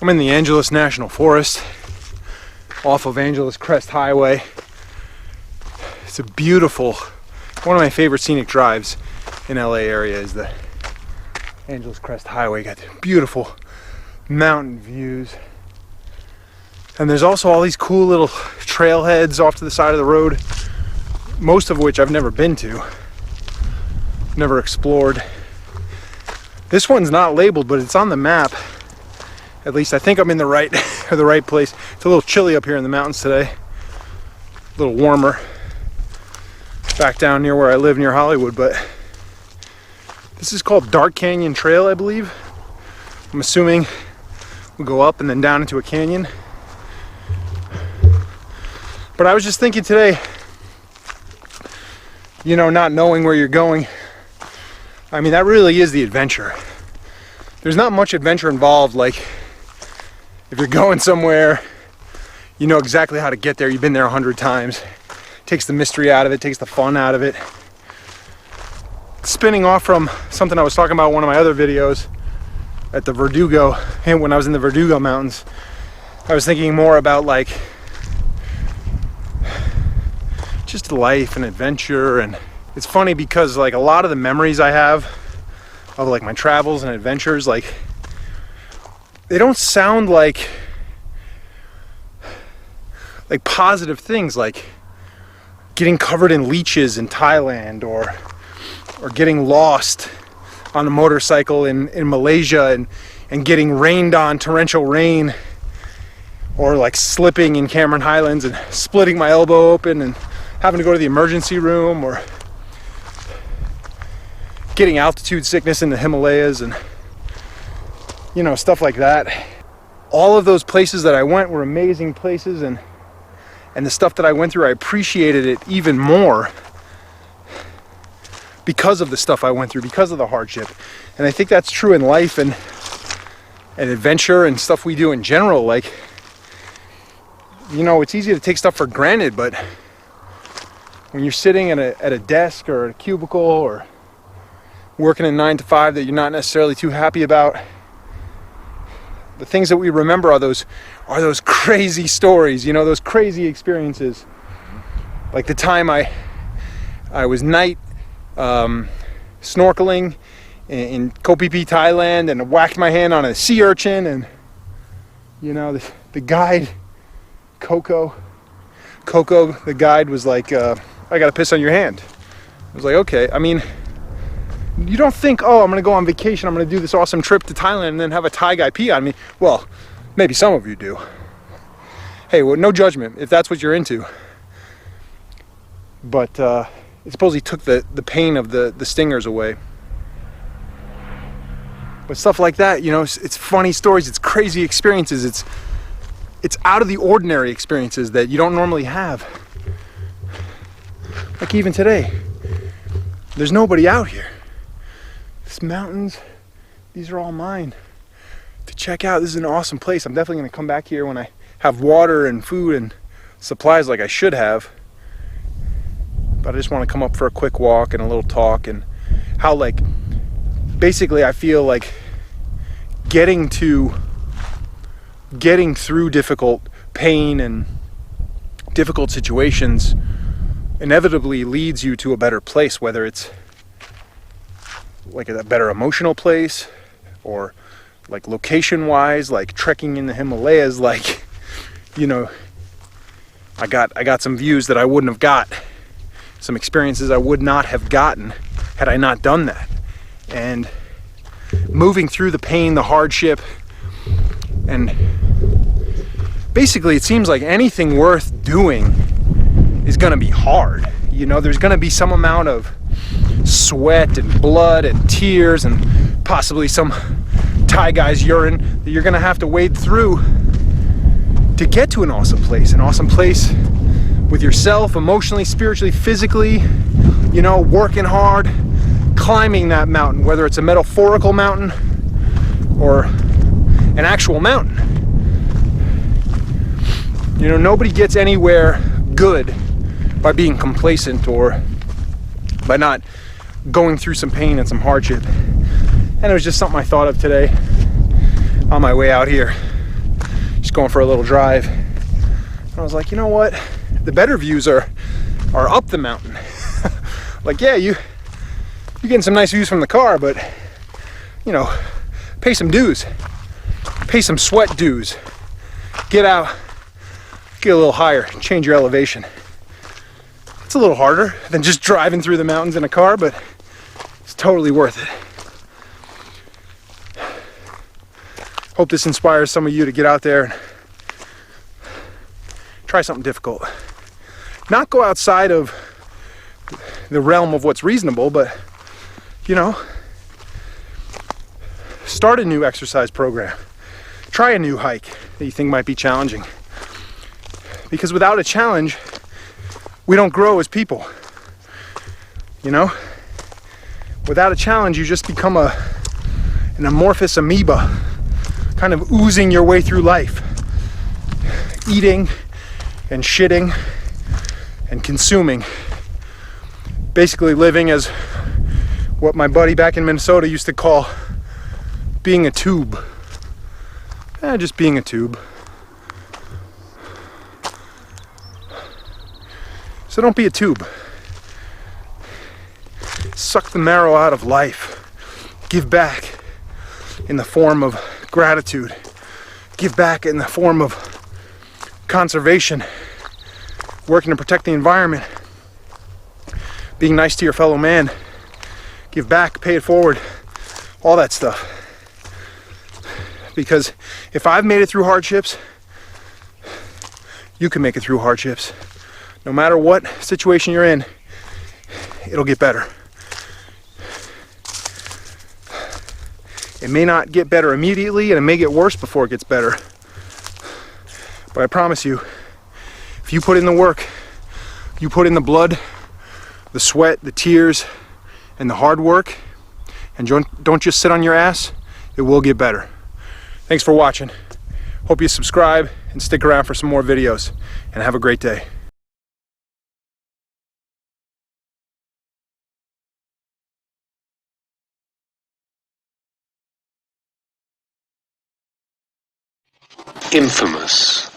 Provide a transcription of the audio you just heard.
I'm in the Angeles National Forest off of Angeles Crest Highway. It's a beautiful, one of my favorite scenic drives in LA area is the Angeles Crest Highway. Got beautiful mountain views. And there's also all these cool little trailheads off to the side of the road, most of which I've never been to, never explored. This one's not labeled, but it's on the map. At least I think I'm in the right place. It's a little chilly up here in the mountains today. A little warmer back down near where I live near Hollywood, but this is called Dark Canyon Trail, I believe. I'm assuming we'll go up and then down into a canyon. But I was just thinking today, you know, not knowing where you're going, I mean, that really is the adventure. There's not much adventure involved, like if you're going somewhere, you know exactly how to get there. You've been there 100 times. Takes the mystery out of it, takes the fun out of it. Spinning off from something I was talking about in one of my other videos at the Verdugo, and when I was in the Verdugo Mountains, I was thinking more about like just life and adventure. And it's funny because like a lot of the memories I have of like my travels and adventures, like they don't sound like positive things, like getting covered in leeches in Thailand or getting lost on a motorcycle in Malaysia and getting rained on, torrential rain, or like slipping in Cameron Highlands and splitting my elbow open and having to go to the emergency room, or getting altitude sickness in the Himalayas and, you know, stuff like that. All of those places that I went were amazing places, and the stuff that I went through, I appreciated it even more because of the stuff I went through, because of the hardship. And I think that's true in life and adventure and stuff we do in general. Like, you know, it's easy to take stuff for granted, but when you're sitting at a desk or a cubicle or working a 9 to 5 that you're not necessarily too happy about, the things that we remember are those crazy stories, you know, those crazy experiences. Like the time I was night snorkeling in Koh Phi Phi, Thailand, and whacked my hand on a sea urchin, and you know, the guide, Coco, the guide was like, I gotta piss on your hand. I was like, okay. I mean, you don't think, oh, I'm gonna go on vacation, I'm gonna do this awesome trip to Thailand and then have a Thai guy pee on me. Well, maybe some of you do. Hey, well, no judgment if that's what you're into. But it supposedly took the pain of the stingers away. But stuff like that, you know, it's funny stories, it's crazy experiences, it's out of the ordinary experiences that you don't normally have. Like even today, there's nobody out here. These mountains, these are all mine to check out. This is an awesome place. I'm definitely going to come back here when I have water and food and supplies like I should have. But I just want to come up for a quick walk and a little talk, and how, like, basically I feel like getting through difficult pain and difficult situations inevitably leads you to a better place, whether it's like a better emotional place, or like location wise, like trekking in the Himalayas. Like, you know, I got some views that I wouldn't have got, some experiences I would not have gotten had I not done that. And moving through the pain, the hardship, and basically it seems like anything worth doing is going to be hard. You know, there's going to be some amount of sweat and blood and tears and possibly some Thai guy's urine that you're going to have to wade through to get to an awesome place with yourself, emotionally, spiritually, physically, you know, working hard, climbing that mountain, whether it's a metaphorical mountain or an actual mountain. You know, nobody gets anywhere good by being complacent or by not going through some pain and some hardship. And it was just something I thought of today on my way out here. just going for a little drive. And I was like, you know what? The better views are up the mountain. Like, yeah, you're getting some nice views from the car, but you know, pay some dues. Pay some sweat dues. Get out, get a little higher, change your elevation. It's a little harder than just driving through the mountains in a car, but it's totally worth it. Hope this inspires some of you to get out there and try something difficult. Not go outside of the realm of what's reasonable, but you know, start a new exercise program. Try a new hike that you think might be challenging. Because without a challenge, we don't grow as people. You know? Without a challenge, you just become an amorphous amoeba, kind of oozing your way through life. Eating and shitting and consuming. Basically living as what my buddy back in Minnesota used to call being a tube. Just being a tube. So don't be a tube. Suck the marrow out of life. Give back in the form of gratitude. Give back in the form of conservation. Working to protect the environment. Being nice to your fellow man. Give back, pay it forward. All that stuff. Because if I've made it through hardships, you can make it through hardships. No matter what situation you're in, it'll get better. It may not get better immediately, and it may get worse before it gets better. But I promise you, if you put in the work, you put in the blood, the sweat, the tears, and the hard work, and don't just sit on your ass, it will get better. Thanks for watching. Hope you subscribe and stick around for some more videos, and have a great day. Infamous.